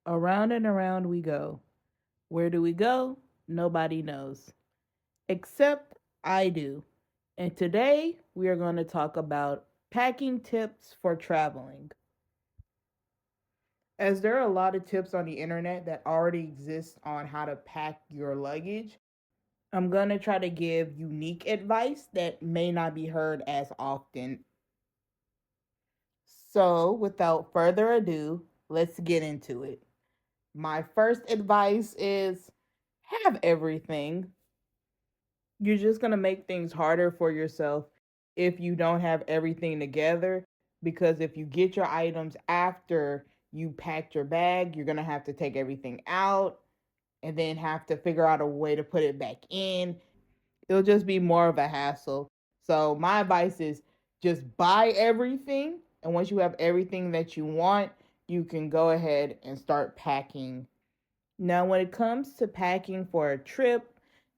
Around and around we go. Where do we go? Nobody knows. Except I do. And today we are going to talk about packing tips for traveling. As there are a lot of tips on the internet that already exist on how to pack your luggage, I'm going to try to give unique advice that may not be heard as often. So, without further ado, let's get into it. My first advice is have everything. You're just going to make things harder for yourself if you don't have everything together. Because if you get your items after you packed your bag, you're going to have to take everything out and then have to figure out a way to put it back in. It'll just be more of a hassle. So, my advice is just buy everything. And once you have everything that you want, you can go ahead and start packing. Now, when it comes to packing for a trip,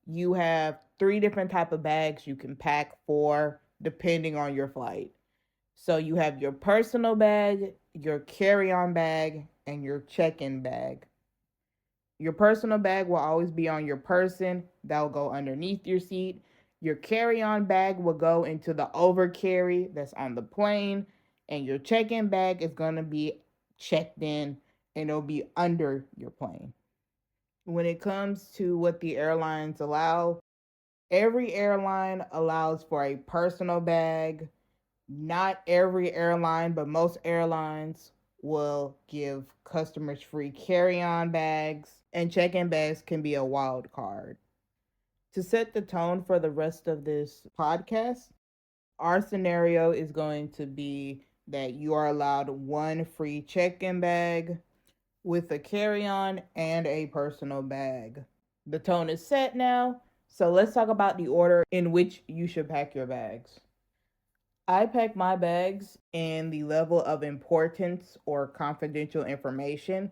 you have three different type of bags you can pack for depending on your flight. So you have your personal bag, your carry-on bag, and your check-in bag. Your personal bag will always be on your person. That'll go underneath your seat. Your carry-on bag will go into the overcarry that's on the plane, and your check-in bag is going to be checked in and it'll be under your plane. When it comes to what the airlines allow, every airline allows for a personal bag. Not every airline, but most airlines will give customers free carry on bags, and check in bags can be a wild card. To set the tone for the rest of this podcast, our scenario is going to be that you are allowed one free check in bag with a carry on and a personal bag. The tone is set now, so let's talk about the order in which you should pack your bags. I pack my bags in the level of importance or confidential information.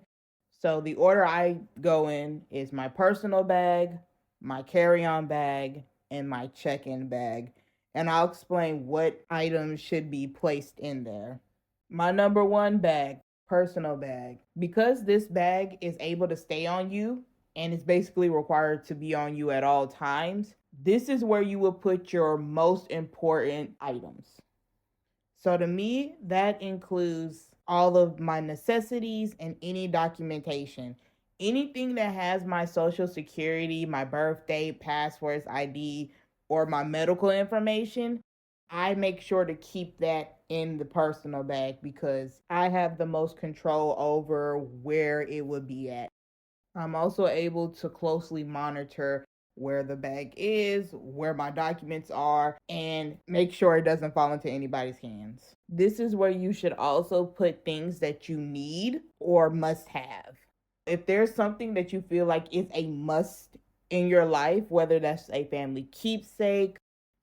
So the order I go in is my personal bag, my carry on bag, and my check in bag. And I'll explain what items should be placed in there. My number one bag, personal bag. Because this bag is able to stay on you and is basically required to be on you at all times, this is where you will put your most important items. So to me, that includes all of my necessities and any documentation. Anything that has my social security, my birthday, passports, ID, or my medical information, I make sure to keep that in the personal bag because I have the most control over where it would be at. I'm also able to closely monitor where the bag is, where my documents are, and make sure it doesn't fall into anybody's hands. This is where you should also put things that you need or must have. If there's something that you feel like is a must in your life, whether that's a family keepsake,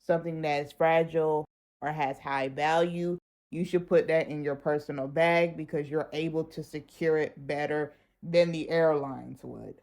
something that is fragile or has high value, you should put that in your personal bag because you're able to secure it better than the airlines would.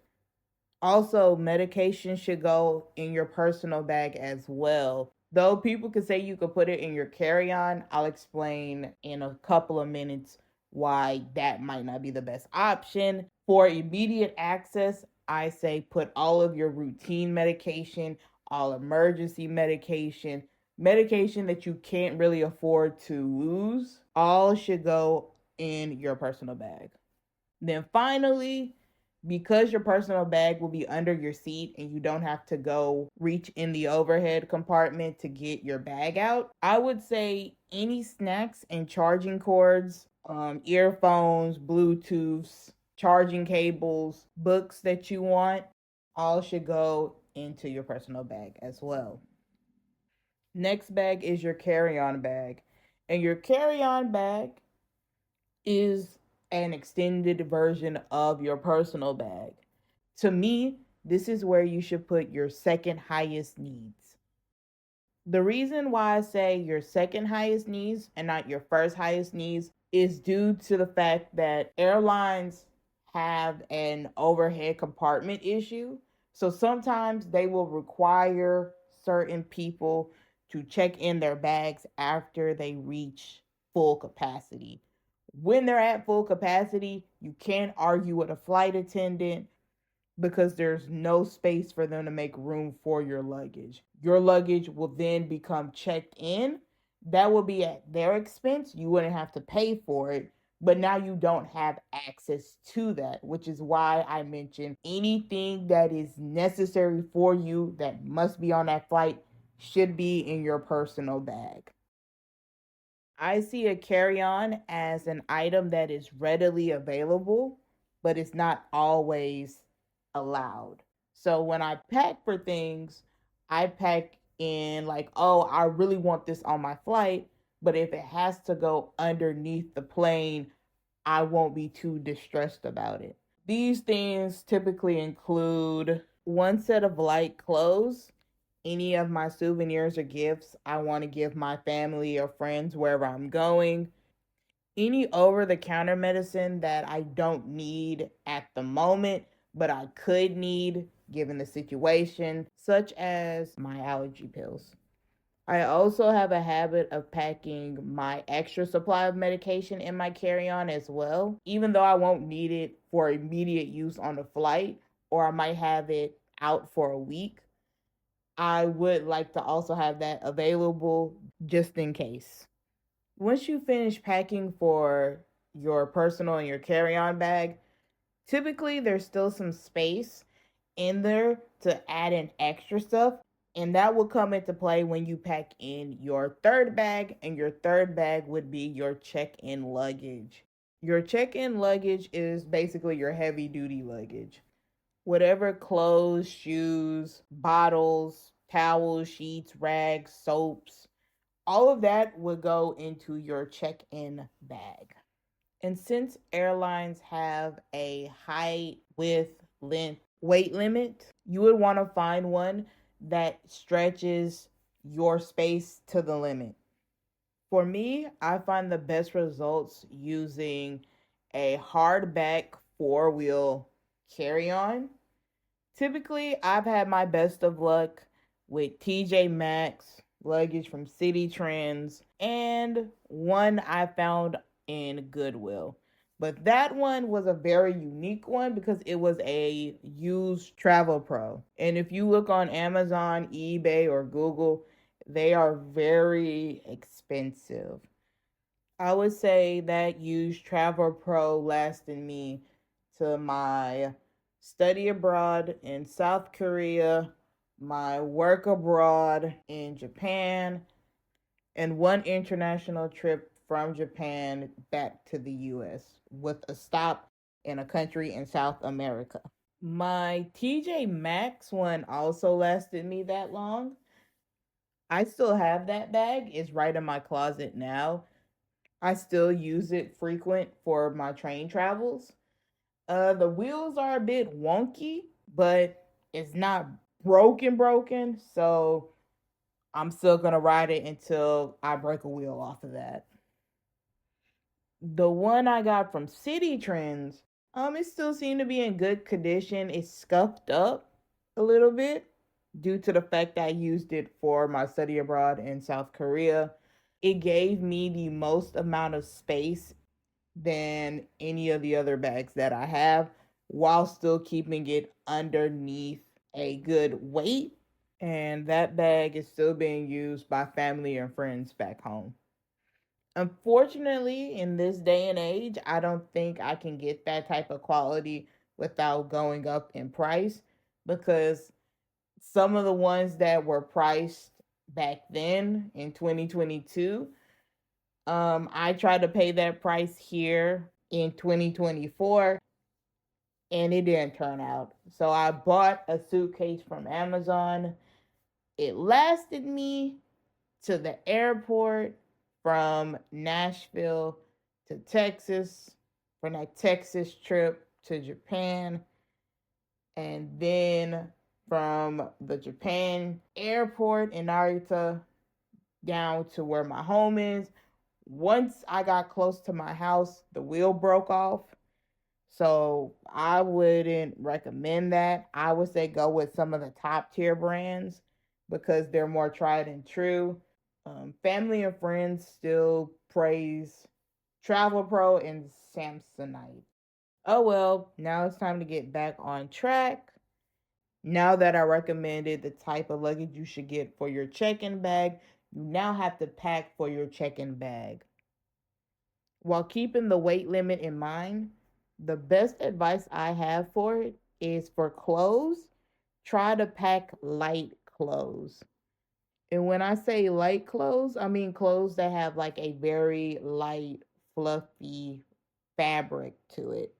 Also, medication should go in your personal bag as well. Though people could say you could put it in your carry on, I'll explain in a couple of minutes why that might not be the best option. For immediate access, I say put all of your routine medication, all emergency medication, medication that you can't really afford to lose, all should go in your personal bag. Then finally, because your personal bag will be under your seat and you don't have to go reach in the overhead compartment to get your bag out, I would say any snacks and charging cords, earphones, Bluetooths, charging cables, books that you want, all should go into your personal bag as well. Next bag is your carry on bag. And your carry on bag is an extended version of your personal bag. To me, this is where you should put your second highest needs. The reason why I say your second highest needs and not your first highest needs is due to the fact that airlines have an overhead compartment issue. So sometimes they will require certain people to check in their bags after they reach full capacity, When they're at full capacity, you can't argue with a flight attendant because there's no space for them to make room for your luggage. Your luggage will then become checked in. That will be at their expense. You wouldn't have to pay for it, but now you don't have access to that, which is why I mentioned anything that is necessary for you that must be on that flight should be in your personal bag. I see a carry on as an item that is readily available, but it's not always allowed. So when I pack for things, I pack in like, oh, I really want this on my flight, but if it has to go underneath the plane, I won't be too distressed about it. These things typically include one set of light clothes, any of my souvenirs or gifts I want to give my family or friends wherever I'm going, any over the counter medicine that I don't need at the moment, but I could need given the situation, such as my allergy pills. I also have a habit of packing my extra supply of medication in my carry on as well, even though I won't need it for immediate use on the flight, or I might have it out for a week. I would like to also have that available just in case. Once you finish packing for your personal and your carry on bag, typically there's still some space in there to add in extra stuff. And that will come into play when you pack in your third bag, and your third bag would be your check in luggage. Your check in luggage is basically your heavy duty luggage. Whatever clothes, shoes, bottles, towels, sheets, rags, soaps, all of that would go into your check in bag. And since airlines have a height, width, length, weight limit, you would want to find one that stretches your space to the limit. For me, I find the best results using a hardback four-wheel carry-on. Typically, I've had my best of luck with TJ Maxx, luggage from City Trends, and one I found in Goodwill. But that one was a very unique one because it was a used Travel Pro. And if you look on Amazon, eBay, or Google, they are very expensive. I would say that used Travel Pro lasted me to my study abroad in South Korea, my work abroad in Japan, and one international trip from Japan back to the US with a stop in a country in South America. My TJ Maxx one also lasted me that long. I still have that bag. It's right in my closet now. I still use it frequent for my train travels. The wheels are a bit wonky, but it's not broken, so I'm still gonna ride it until I break a wheel off of that. The one I got from City Trends, it still seemed to be in good condition. It's scuffed up a little bit due to the fact that I used it for my study abroad in South Korea. It gave me the most amount of space than any of the other bags that I have while still keeping it underneath a good weight. And that bag is still being used by family and friends back home. Unfortunately, in this day and age, I don't think I can get that type of quality without going up in price because some of the ones that were priced back then in 2022, I tried to pay that price here in 2024 and it didn't turn out. So I bought a suitcase from Amazon. It lasted me to the airport from Nashville to Texas for that Texas trip to Japan. And then from the Japan airport in Narita down to where my home is. Once I got close to my house, the wheel broke off. So I wouldn't recommend that. I would say go with some of the top tier brands because they're more tried and true. Family and friends still praise Travel Pro, and Samsonite. Oh well, now it's time to get back on track. Now that I recommended the type of luggage you should get for your check-in bag, you now have to pack for your check-in bag. While keeping the weight limit in mind, the best advice I have for it is for clothes, try to pack light clothes. And when I say light clothes, I mean clothes that have like a very light, fluffy fabric to it.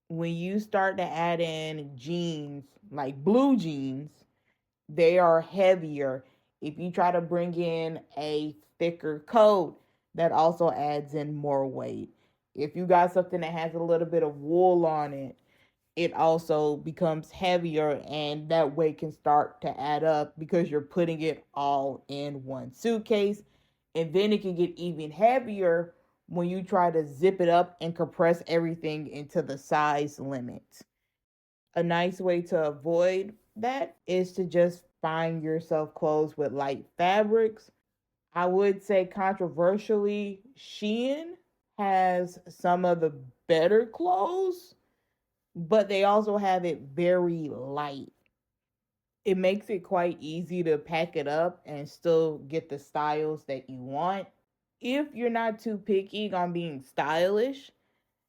When you start to add in jeans, like blue jeans, they are heavier. If you try to bring in a thicker coat, that also adds in more weight. If you got something that has a little bit of wool on it, it also becomes heavier and that weight can start to add up because you're putting it all in one suitcase. And then it can get even heavier when you try to zip it up and compress everything into the size limit. A nice way to avoid that is to just find yourself clothes with light fabrics. I would say controversially, Shein has some of the better clothes, but they also have it very light. It makes it quite easy to pack it up and still get the styles that you want. If you're not too picky on being stylish,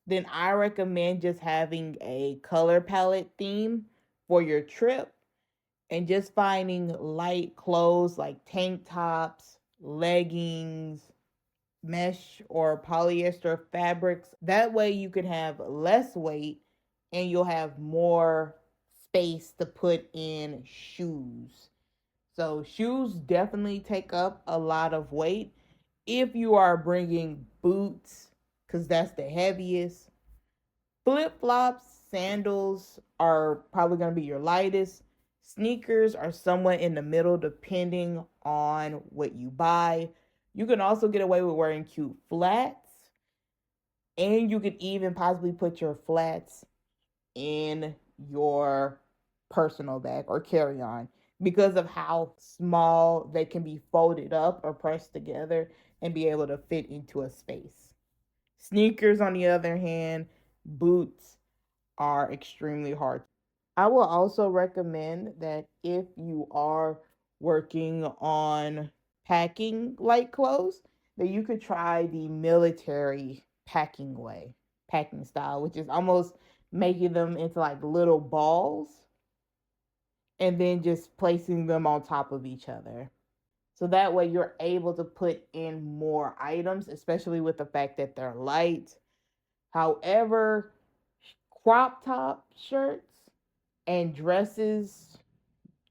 then I recommend just having a color palette theme for your trip and just finding light clothes like tank tops, leggings, mesh or polyester fabrics. That way you can have less weight and you'll have more space to put in shoes. So, shoes definitely take up a lot of weight. If you are bringing boots, because that's the heaviest, flip flops, sandals are probably going to be your lightest. Sneakers are somewhat in the middle depending on what you buy. You can also get away with wearing cute flats, and you could even possibly put your flats in your personal bag or carry on because of how small they can be folded up or pressed together and be able to fit into a space. Sneakers, on the other hand, boots are extremely hard. I will also recommend that if you are working on packing light clothes, that you could try the military packing way, packing style, which is almost making them into like little balls and then just placing them on top of each other. So that way you're able to put in more items, especially with the fact that they're light. However, crop top shirts and dresses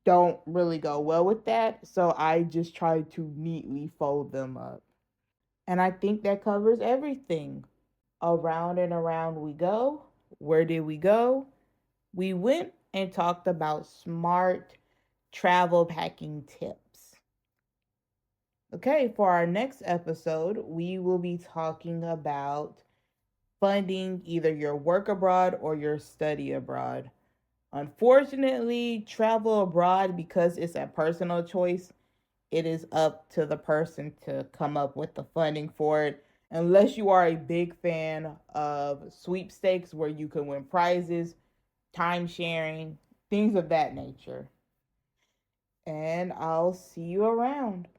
don't really go well with that. So I just try to neatly fold them up. And I think that covers everything. Around and around we go. Where did we go? We went and talked about smart travel packing tips. Okay, for our next episode, we will be talking about funding either your work abroad or your study abroad. Unfortunately, travel abroad, because it's a personal choice, it is up to the person to come up with the funding for it. Unless you are a big fan of sweepstakes where you can win prizes, time sharing, things of that nature. And I'll see you around.